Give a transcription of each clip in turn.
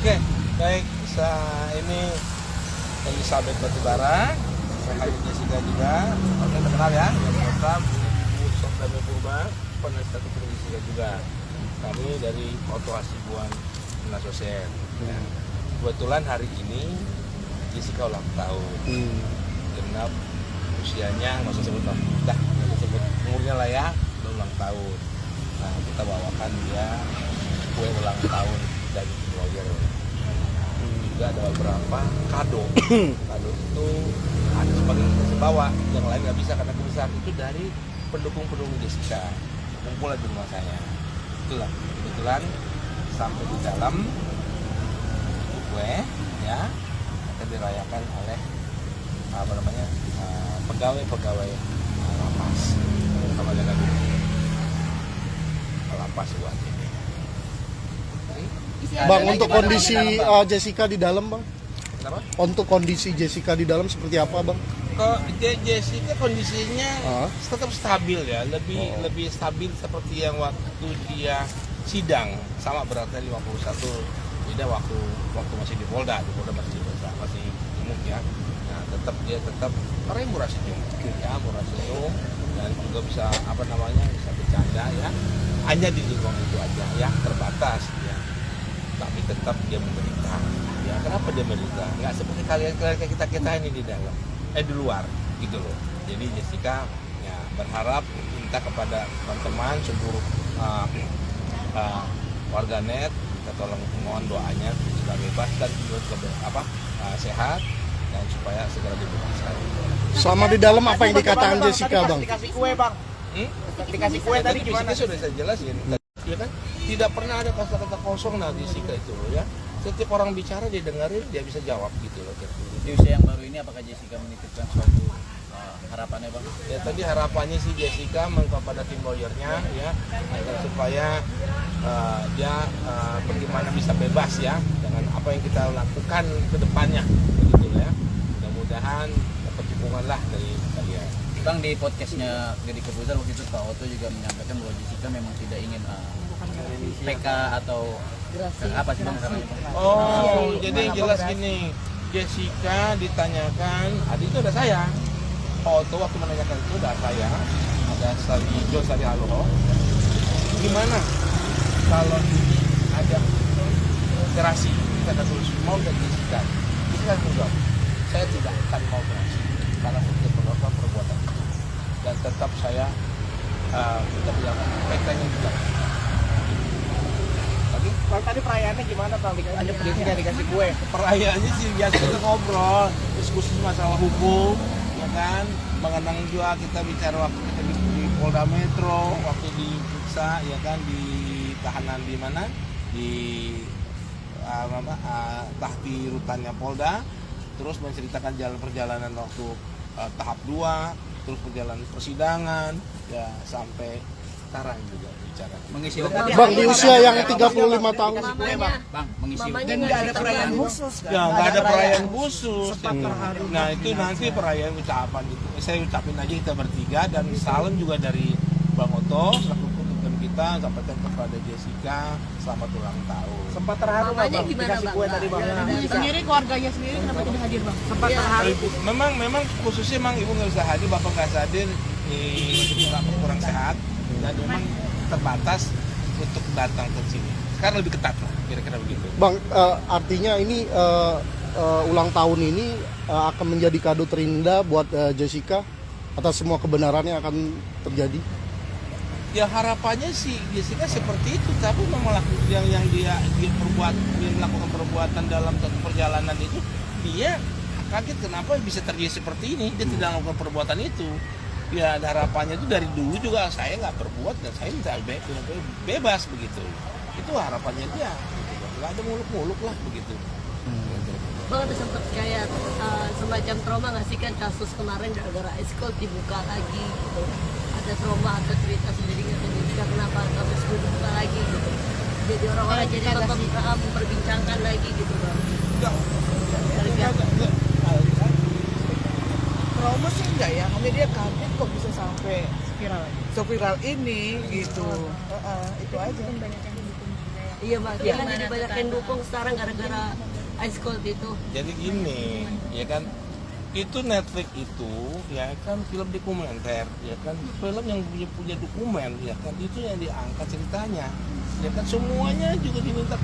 Oke, baik. Ini Elizabeth Batubara, saya Jessica juga. Oke, terkenal ya. Yang pertama, Ibu Sofdame Purba, penasihat hukum Jessica juga. Kami dari Auto Hasibuan Asosiasi. Ya. Kebetulan hari ini Jessica ulang tahun. Genap usianya, nggak usah sebut nggak usah sebut umurnya lah ya, ulang tahun. Nah, kita bawakan dia kue ulang tahun dari lawyer. Juga ada beberapa kado. Kado itu ada sebagian yang bisa bawa, yang lain nggak bisa karena kebesaran itu dari pendukung-pendukung Jessica. Kumpul di rumah saya. Itulah kebetulan sampai di dalam kue ya akan dirayakan oleh pegawai-pegawai lapas sama dengan lapas buat ini. Bang, untuk kondisi Jessica di dalam, Bang? Kenapa? Untuk kondisi Jessica di dalam seperti apa, Bang? Jessica kondisinya tetap stabil ya, lebih stabil seperti yang waktu dia sidang, sama beratnya 51. Beda waktu masih di Polda masih gemuk ya. Nah, dia tetap orang yang murah senyum dan juga bisa bisa bercanda ya. Hanya di lingkungan itu aja ya, terbatas ya. Tapi tetap dia menderita. Ya, kenapa dia menderita? Nggak seperti kalian kita ini di dalam, di luar gitu loh. Jadi Jessica ya berharap minta kepada teman-teman seluruh warganet, kita tolong mohon doanya supaya bebas dan sehat dan supaya segera dibebaskan. Selama di dalam apa yang dikatakan Jessica, Bang? Dikasih kue, Bang. Dikasih kue tadi gimana? Sudah saya jelasin. Ya kan? Tidak pernah ada kata-kata kosong Jessica itu loh ya. Setiap orang bicara dia dengerin, dia bisa jawab gitu loh. Di usia yang baru ini apakah Jessica menitipkan suatu harapannya, Bang? Ya tadi harapannya sih Jessica kepada tim lawyernya ya agar supaya dia bagaimana bisa bebas ya dengan apa yang kita lakukan ke depannya begitu ya. Mudah-mudahan dapat dukungan lah dari kalian. Bang, di podcastnya Deddy Corbuzier waktu itu Pak Otto juga menyampaikan bahwa Jessica memang tidak ingin PK atau apa sih Bang namanya? Oh, jadi yang jelas gini, Jessica ditanyakan, itu ada saya. Pak Otto waktu menanyakan itu ada saya, ada John Sari Aloho. Gimana kalau ada gerasi kita tulis mau dan Jessica? Jessica menjawab, saya tidak akan mau gerasi karena saya tidak melakukan perbuatan dan tetap saya kita bilang PK-nya juga. Bang, tadi perayaannya gimana, Bang? Ada Jessica dikasih kue. Perayaannya sih biasa kita ngobrol, diskusi masalah hukum, ya kan? Mengenang juga kita bicara waktu kita di Polda Metro, waktu diperiksa, ya kan? Di tahanan di mana? Di tahti rutannya Polda, terus menceritakan jalan perjalanan waktu tahap 2, terus perjalanan persidangan, ya sampai sekarang juga bicara. Mengisi Bang, di usia yang 35 tahun. Bang, mengisi Dan nggak ada perayaan khusus kan? Ya nggak ada perayaan khusus. Nah itu nanti perayaan ucapan itu. Saya ucapin aja kita bertiga dan salam juga dari Bang Otto selaku ketum kita sampaikan kepada Jessica selamat ulang tahun. Sempat terharu nggak, Bang? Gimana, Dikasih Bang? kue tadi, Bang. Sendiri keluarganya sendiri kenapa tidak hadir, Bang? Sempat terharu. Memang khususnya ibu nggak bisa hadir, bapak nggak hadir, kurang sehat dan memang terbatas untuk datang ke sini. Sekarang lebih ketat lah, kira-kira begitu. Bang, artinya ini ulang tahun ini akan menjadi kado terindah buat Jessica atas semua kebenaran yang akan terjadi. Ya harapannya sih Jessica seperti itu, tapi memang yang dia melakukan perbuatan dalam satu perjalanan itu, dia kaget kenapa bisa terjadi seperti ini. Dia tidak melakukan perbuatan itu. Ya harapannya itu dari dulu juga saya nggak berbuat dan saya minta bebas begitu. Itu harapannya dia. Nggak ada muluk-muluk lah begitu. Bang, ada sempat kayak semacam trauma nggak sih kan kasus kemarin gara-gara eskort dibuka lagi gitu. Ada trauma atau cerita sendiri nggak sih kenapa kasus itu dibuka lagi gitu. Jadi orang-orang jadi memperbincangkan lagi gitu, Bang. Enggak. Trauma sih enggak ya, hanya dia kaget kok bisa sampai viral ini gitu. Itu aja. Banyak yang didukung juga ya. Iya Mbak, dia kan jadi banyak yang dukung sekarang gara-gara Ice Cold itu. Jadi gini, ya kan, itu Netflix itu ya kan film dokumenter, ya kan film yang punya dokumen, ya kan itu yang diangkat ceritanya, ya kan semuanya juga diminta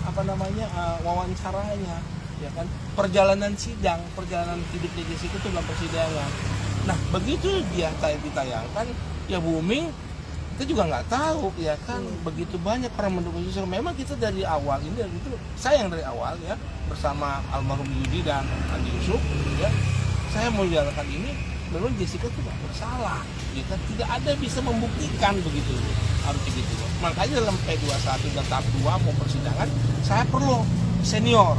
apa namanya wawancaranya, ya kan perjalanan hidupnya Jessica itu dalam persidangan. Nah begitu dia ditayangkan, ya booming. Kita juga nggak tahu, ya kan begitu banyak orang mendukung Jessica. Memang kita dari awal ini, itu saya yang dari awal ya bersama almarhum Yudi dan Andi Yusuf, ya saya mau menjalankan ini. Memang Jessica tidak bersalah, ya kan tidak ada bisa membuktikan begitu, harus begitu. Makanya dalam P21 dan tahap 2 mau persidangan, saya perlu senior,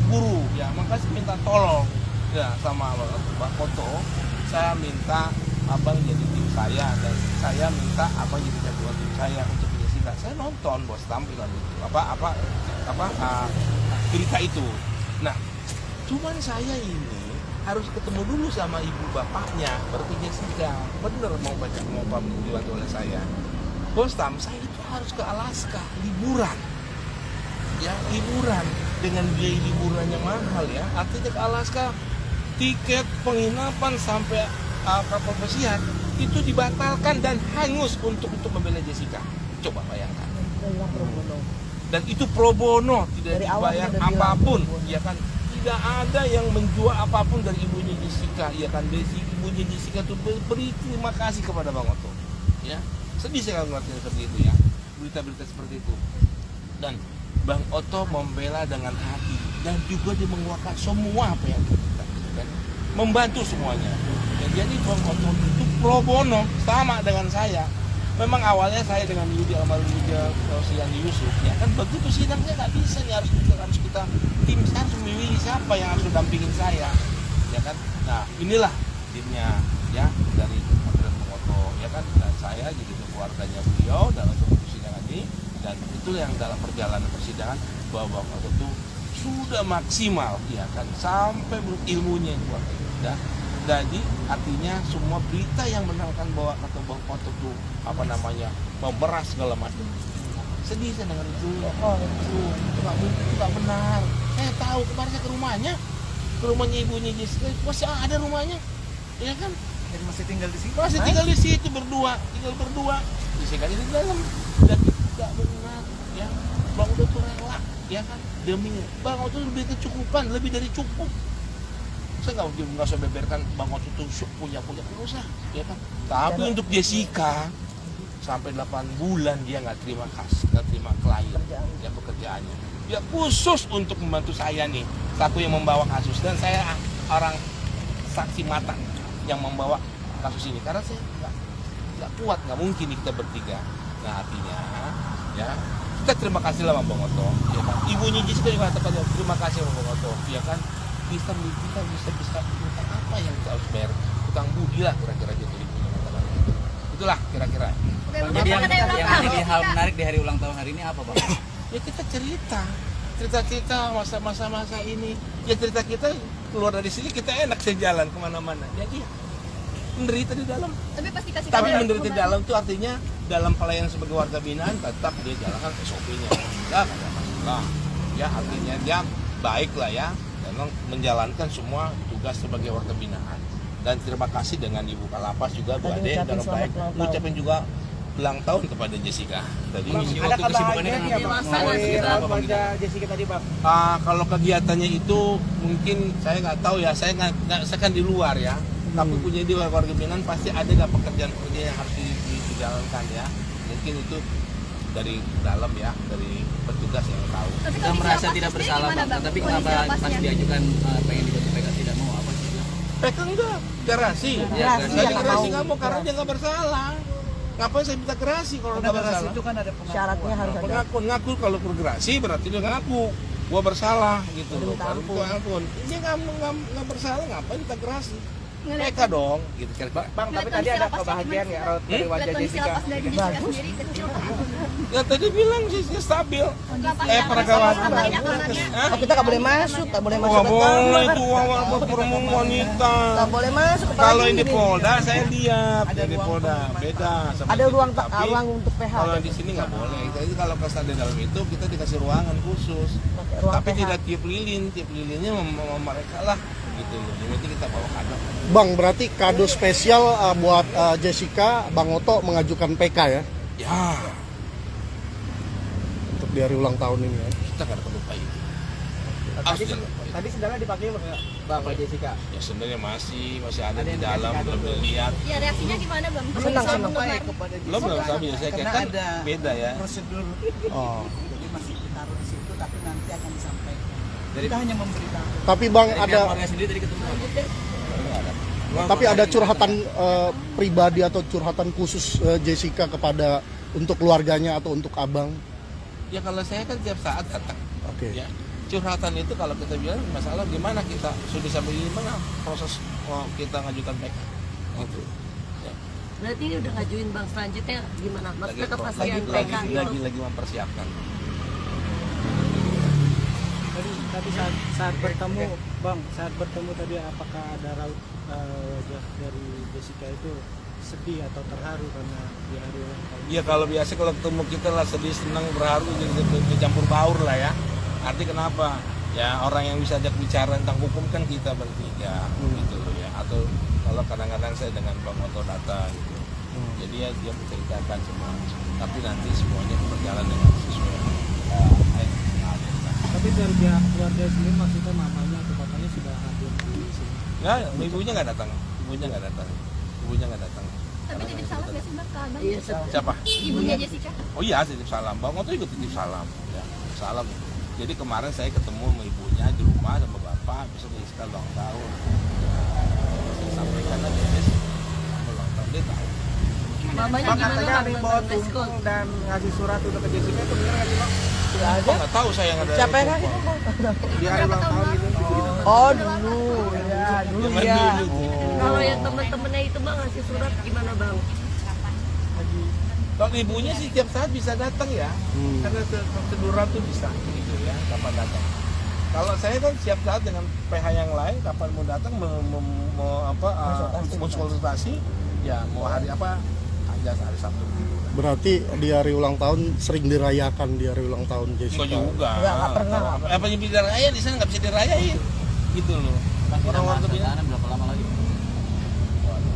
guru, ya makanya saya minta tolong ya sama Bang Koto, saya minta abang jadi tim saya dan saya minta abang jadi jagoan tim saya untuk Jessica. Saya nonton bos tampilan itu berita itu. Nah cuman saya ini harus ketemu dulu sama ibu bapaknya berarti Jessica bener mau dibantu oleh saya. Bos Tam, saya itu harus ke Alaska liburan, ya liburan dengan biaya liburannya mahal ya. Artinya ke Alaska tiket penginapan sampai kapal pesiar itu dibatalkan dan hangus untuk membela Jessica. Coba bayangkan. Dan itu pro bono, tidak dibayar apapun, ya kan? Tidak ada yang menjual apapun dari ibunya Jessica, ya kan? Ibunya Jessica itu beri terima kasih kepada Bang Oto, ya. Sedih saya ngeliatnya seperti itu ya, berita-berita seperti itu. Dan Bang Oto membela dengan hati dan juga dia mengeluarkan semua apa yang kita kan? Membantu semuanya. Jadi Bang Oto itu pro bono sama dengan saya. Memang awalnya saya dengan Yudi almarhum Yudi Yusuf, ya kan begitu sidangnya nggak bisa nih, harus kita tim harus memilih siapa yang harus dampingin saya, ya kan. Nah inilah timnya ya dari Bang Oto, ya kan, dan saya jadi keluarganya beliau dalam persidangan ini, dan itu yang dalam perjalanan persidangan bahwa Bang Oto itu sudah maksimal, ya kan, sampai ilmunya yang kuat, ya. Jadi artinya semua berita yang menerangkan bahwa kata Bang Oto itu apa namanya memeras segala macam, sedih saya dengar itu. Itu nggak benar. Saya tahu kemarin saya ke rumahnya ibunya Jessica, masih ada rumahnya, ya kan? Jadi masih tinggal di situ. Masih tinggal di situ berdua. Jessica di dalam, dan itu tidak benar, ya. Bang Oto tuh rela, ya kan? Demi Bang Oto lebih kecukupan, lebih dari cukup. Saya nggak usah beberkan Bang Oto itu punya usah, ya kan. Tapi untuk Jessica sampai 8 bulan dia nggak terima klien, ya pekerjaannya. Dia khusus untuk membantu saya nih, satu yang membawa kasus, dan saya orang saksi mata yang membawa kasus ini karena saya nggak kuat, nggak mungkin kita bertiga. Nah artinya ya kita terima kasih lah sama Bang Oto, ya kan. Ibunya Jessica juga katakan terima kasih sama Bang Oto, ya kan. Kita bisa utang apa yang kita harus bayar, utang budi lah kira-kira gitu. Itulah kira-kira. Jadi yang menjadi hal menarik di hari ulang tahun hari ini apa Bang? Ya kita cerita masa ini, ya cerita kita keluar dari sini kita enak sejalan kemana-mana. Jadi menderita di dalam. Tapi menderita di dalam itu artinya dalam pelayanan sebagai warga binaan tetap dia jalankan SOP-nya. Enggak ada masalah. Ya artinya dia baik lah ya. Memang menjalankan semua tugas sebagai warga binaan. Dan terima kasih dengan Ibu Kalapas juga Bu Ade dalam baik ucapin juga ulang tahun kepada Jessica. Tadi Ada kesibukannya kepada Jessica tadi Bang? Kalau kegiatannya itu mungkin saya nggak tahu ya, saya kan di luar ya. Tapi punya di warga binaan pasti ada nggak pekerjaan yang harus dijalankan ya. Mungkin itu dari dalam ya, dari petugas yang tahu. Kita merasa tidak bersalah Bang, tapi kenapa pas diajukan pengen dibantu PK tidak mau apa sih? PK enggak, garasi. Saya garasi nggak mau karena dia nggak bersalah. Ngapain saya minta gerasi kalau nggak bersalah? Itu kan ada pengakuan. Syaratnya harus ada. Ngaku kalau gerasi berarti dia ngaku gua bersalah gitu loh. Baru ampun. Dia nggak bersalah, ngapain kita gerasi? PK dong gitu kan. Bang, tapi tadi ada kebahagiaan ya raut dari wajah Jessica. Bagus. Ya tadi bilang sih stabil. Perawatan. Oh, kita nggak boleh masuk, nggak boleh masuk. Nggak boleh itu perempuan wanita. Nggak boleh masuk. Kalau ini Polda saya lihat, di Polda beda. Sama Ada ini. ruang Tapi ruang untuk PH. kalau di sini nggak boleh. Jadi kalau kesan di dalam itu kita dikasih ruangan khusus. ruang Tapi PH. tidak tiup lilinnya mereka lah gitu loh. Yang penting kita bawa kado. Bang, berarti kado spesial buat Jessica, Bang Oto mengajukan PK ya Ya, untuk di hari ulang tahun ini ya. kita nggak akan lupa itu. Tadi tadi sendalnya dipakai Bapak Jessica. Ya sebenarnya masih ada di dalam, belum dilihat. Ya reaksinya gimana bang? Senang. Belum sama biasanya kayak kan beda ya. Prosedur Oh. jadi masih ditaruh di situ tapi nanti akan disampaikan. Kita hanya memberitahu. Tapi Bang Dari ada pihak keluarga sendiri tadi ketemu. tapi ada curhatan pribadi atau curhatan khusus Jessica kepada untuk keluarganya atau untuk Abang. Ya kalau saya kan tiap saat datang. Oke. Ya, curhatan itu kalau kita bilang masalah di mana kita sudah sampai di mana proses kita ngajukan PK. Gitu. Ya. Berarti ini udah ngajuin bang selanjutnya gimana? Maksudnya kepastian PK itu. lagi mempersiapkan. Tadi saat bertemu, Bang, saat bertemu tadi apakah ada raut wajah dari Jessica itu sedih atau terharu karena di hari ulang tahun? Iya kalau biasa kalau ketemu kita lah sedih, senang, berharu, jadi bercampur baur lah ya. Arti kenapa? Ya orang yang bisa ajak bicara tentang hukum kan kita bertiga gitu loh ya. Atau kalau kadang-kadang saya dengan Bang Oto datang gitu. Jadi ya dia menceritakan semua. Tapi nanti semuanya berjalan dengan sesuai Tapi dari pihak keluarga sendiri maksudnya mamanya atau bapaknya sudah hadir di sini. Ya, ibunya nggak datang. Ibunya nggak datang. Tapi titip salam nggak sih bang ke abang? Iya, Siapa? Ibunya Jessica. Oh iya, titip salam. Bang Oto juga titip salam. Ya, salam. Jadi kemarin saya ketemu sama ibunya di rumah sama bapak, besok Jessica ulang tahun. Saya sampaikan aja, Jess, ulang tahun dia tahu. Mamanya Bang, gimana katanya ada yang bawa bang? tumpeng dan ngasih surat untuk ke Jessica itu benar nggak sih, Bang? Tidak Oh, ada. nggak tahu saya yang ada. Siapa yang tumpeng. ngasih tumpeng? Itu Di hari berapa ulang tahun tahun lalu? gitu. Oh, dulu. Ya, dulu Zaman ya. dulu. Kalau yang teman-temannya itu bang ngasih surat gimana bang? Kalau ibunya sih tiap saat bisa datang ya, karena prosedural tuh bisa gitu ya, kapan datang. Kalau saya kan siap saat dengan PH yang lain, kapan mau datang, mau konsultasi, ya mau hari apa, aja hari Sabtu. Berarti di hari ulang tahun sering dirayakan di hari ulang tahun Enggak Jessica. juga. Nggak pernah. Apa yang bisa dirayain di sana nggak bisa dirayain, gitu loh. Orang-orang tuh bilang, Perjalanan berapa lama lagi?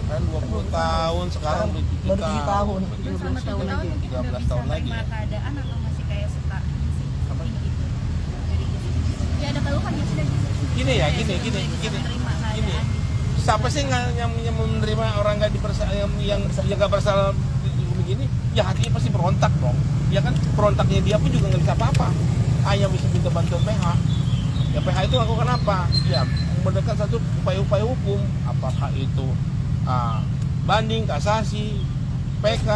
kan 20 tahun sekarang Baru 7 tahun. Begitu, Sama tahun lagi 13 tahun lagi. menerima keadaan atau masih kayak suka Apa? gitu dari ya ada keluhan ya sudah Gini ya, gini. menerima Gini, keadaan siapa sih yang menerima orang nggak yang nggak bersalah begini? Ya hatinya pasti berontak dong. Ya kan berontaknya dia pun juga nggak bisa apa-apa. Hanya bisa minta bantuan PH. Ya PH itu lakukan apa? Ya mendekat satu upaya-upaya hukum. Apakah itu banding, kasasi, PK,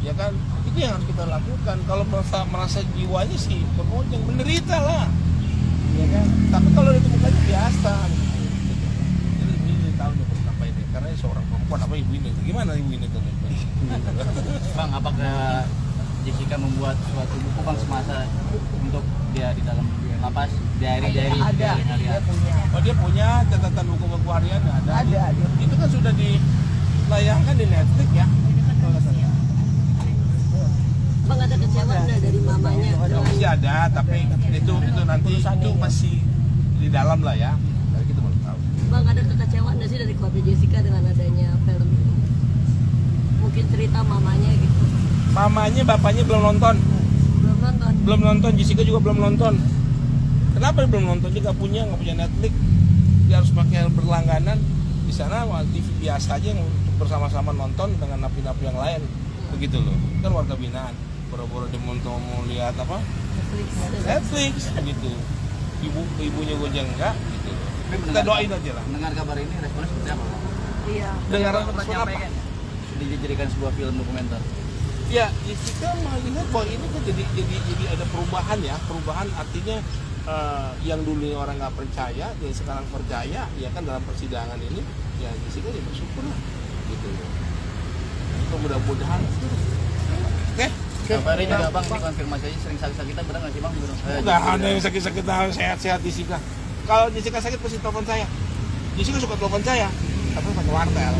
ya kan? Itu yang harus kita lakukan. Kalau merasa jiwanya sih bergoncang, menderita lah. Ya kan? Tapi kalau ditemukannya biasa. Jadi ini tahu nih kenapa ini? Karena ini seorang perempuan apa ibu ini? Gimana ibu ini tuh? Bang, apakah Jessica membuat suatu buku bang semasa untuk dia di dalam lapas diary Ada. Dia punya. Oh dia punya catatan buku harian ada. Ada. Itu kan sudah dilayangkan di Netflix ya. Bang ada kecewa nggak dari mamanya? Ya, masih ada, tapi itu nanti itu masih di dalam lah ya. Dari kita belum tahu. Bang ada kekecewaan nggak sih dari keluarga Jessica dengan adanya film ini? Mungkin cerita mamanya gitu. Mamanya, bapaknya belum nonton. Belum nonton. Jessica juga belum nonton. Kenapa dia belum nonton? Dia nggak punya Netflix. Dia harus pakai berlangganan. Di sana TV biasa aja yang untuk bersama-sama nonton dengan napi-napi yang lain. Begitu loh. Kan warga binaan. Boro-boro dia mau lihat apa? Netflix gitu. Ibunya gue aja enggak gitu. Kita doain aja lah. Mendengar kabar ini responnya seperti apa bang? Iya. Dengar Sempat respon apa? nyampaikan ya? Sudah dijadikan sebuah film dokumenter. Ya, Jessica melihat bahwa ini kan jadi ada perubahan ya. Perubahan artinya yang dulunya orang nggak percaya, yang sekarang percaya, ya kan dalam persidangan ini ya Jessica ya bersyukur lah gitu. Itu mudah-mudahan. Oke. Kabarnya juga bang, ini konfirmasi aja sering sakit-sakitan benar nggak sih bang? Udah ada yang sakit-sakit, sehat-sehat Jessica. Kalau Jessica sakit pasti telepon saya. Jessica suka telepon saya, tapi pakai wartel.